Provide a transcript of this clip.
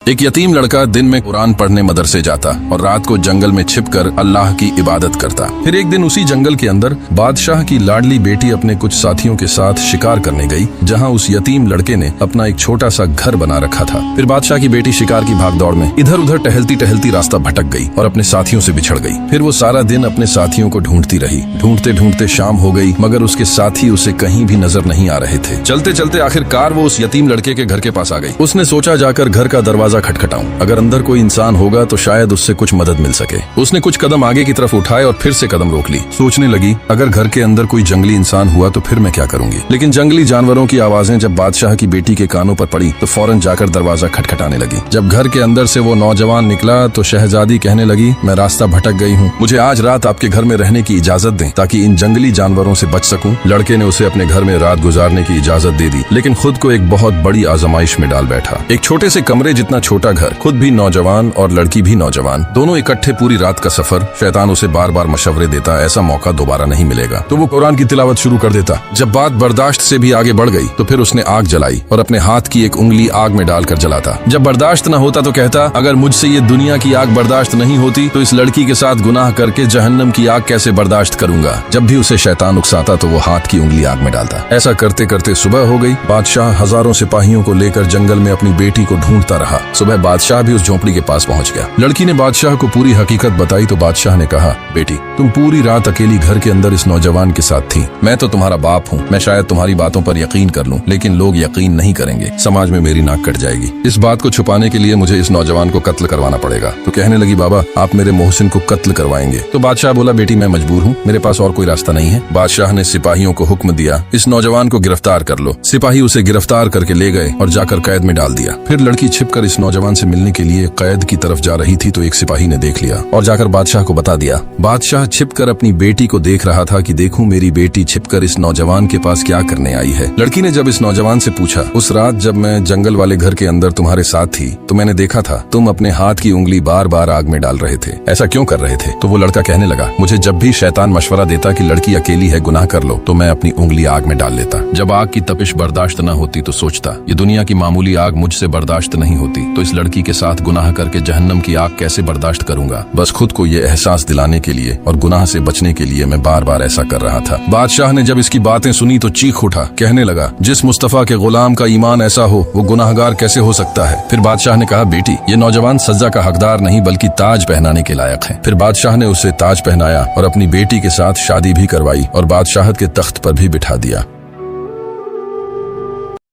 एक यतीम लड़का दिन में कुरान पढ़ने मदरसे जाता और रात को जंगल में छिपकर अल्लाह की इबादत करता। फिर एक दिन उसी जंगल के अंदर बादशाह की लाडली बेटी अपने कुछ साथियों के साथ शिकार करने गई, जहां उस यतीम लड़के ने अपना एक छोटा सा घर बना रखा था। फिर बादशाह की बेटी शिकार की भागदौड़ में इधर उधर टहलती टहलती रास्ता भटक गई और अपने साथियों से बिछड़ गई। फिर वो सारा दिन अपने साथियों को ढूंढती रही। ढूंढते ढूंढते शाम हो गई, मगर उसके साथी उसे कहीं भी नजर नहीं आ रहे थे। चलते चलते आखिरकार वो उस यतीम लड़के के घर के पास आ गई। उसने सोचा जाकर घर का दरवाजा खटखटाऊं, अगर अंदर कोई इंसान होगा तो शायद उससे कुछ मदद मिल सके। उसने कुछ कदम आगे की तरफ उठाए और फिर से कदम रोक ली। सोचने लगी, अगर घर के अंदर कोई जंगली इंसान हुआ तो फिर मैं क्या करूंगी। लेकिन जंगली जानवरों की आवाजें जब बादशाह की बेटी के कानों पर पड़ी तो फौरन जाकर दरवाजा खटखटाने लगी। जब घर के अंदर से वो नौजवान निकला तो शहजादी कहने लगी, मैं रास्ता भटक गई हूँ, मुझे आज रात आपके घर में रहने की इजाजत दें ताकि इन जंगली जानवरों से बच सकूं। लड़के ने उसे अपने घर में रात गुजारने की इजाजत दे दी, लेकिन खुद को एक बहुत बड़ी आजमाइश में डाल बैठा। एक छोटे से कमरे जितना छोटा घर, खुद भी नौजवान और लड़की भी नौजवान, दोनों इकट्ठे पूरी रात का सफर। शैतान उसे बार बार मशवरे देता, ऐसा मौका दोबारा नहीं मिलेगा। तो वो कुरान की तिलावत शुरू कर देता। जब बात बर्दाश्त से भी आगे बढ़ गई तो फिर उसने आग जलाई और अपने हाथ की एक उंगली आग में डालकर जलाता। जब बर्दाश्त न होता तो कहता, अगर मुझसे ये दुनिया की आग बर्दाश्त नहीं होती तो इस लड़की के साथ गुनाह करके जहन्नम की आग कैसे बर्दाश्त करूंगा। जब भी उसे शैतान उकसाता तो वो हाथ की उंगली आग में डालता। ऐसा करते करते सुबह हो गई। बादशाह हजारों सिपाहियों को लेकर जंगल में अपनी बेटी को ढूंढता रहा। सुबह बादशाह भी उस झोपड़ी के पास पहुंच गया। लड़की ने बादशाह को पूरी हकीकत बताई तो बादशाह ने कहा, बेटी, तुम पूरी रात अकेली घर के अंदर इस नौजवान के साथ थी। मैं तो तुम्हारा बाप हूँ, मैं शायद तुम्हारी बातों पर यकीन कर लूं, लेकिन लोग यकीन नहीं करेंगे, समाज में मेरी नाक कट जाएगी। इस बात को छुपाने के लिए मुझे इस नौजवान को कत्ल करवाना पड़ेगा। तो कहने लगी, बाबा, आप मेरे मोहसिन को कत्ल करवाएंगे। तो बादशाह बोला, बेटी, मैं मजबूर हूँ, मेरे पास और कोई रास्ता नहीं है। बादशाह ने सिपाहियों को हुक्म दिया, इस नौजवान को गिरफ्तार कर लो। सिपाही उसे गिरफ्तार करके ले गए और जाकर कैद में डाल दिया। फिर लड़की छिपकर इस नौजवान से मिलने के लिए कैद की तरफ जा रही थी तो एक सिपाही ने देख लिया और जाकर बादशाह को बता दिया। बादशाह छिपकर अपनी बेटी को देख रहा था कि देखूं मेरी बेटी छिपकर इस नौजवान के पास क्या करने आई है। लड़की ने जब इस नौजवान से पूछा, उस रात जब मैं जंगल वाले घर के अंदर तुम्हारे साथ थी तो मैंने देखा था तुम अपने हाथ की उंगली बार बार आग में डाल रहे थे, ऐसा क्यों कर रहे थे। तो वो लड़का कहने लगा, मुझे जब भी शैतान मशवरा देता कि लड़की अकेली है, गुनाह कर लो, तो मैं अपनी उंगली आग में डाल लेता। जब आग की तपिश बर्दाश्त न होती तो सोचता, ये दुनिया की मामूली आग मुझसे बर्दाश्त नहीं होती, तो इस लड़की के साथ गुनाह करके जहन्नम की आग कैसे बर्दाश्त करूंगा। बस खुद को ये एहसास दिलाने के लिए और गुनाह से बचने के लिए मैं बार बार ऐसा कर रहा था। बादशाह ने जब इसकी बातें सुनी तो चीख उठा, कहने लगा, जिस मुस्तफा के गुलाम का ईमान ऐसा हो वो गुनाहगार कैसे हो सकता है। फिर बादशाह ने कहा, बेटी, ये नौजवान सजा का हकदार नहीं बल्कि ताज पहनाने के लायक है। फिर बादशाह ने उसे ताज पहनाया और अपनी बेटी के साथ शादी भी करवाई और बादशाहत के तख्त पर भी बिठा दिया।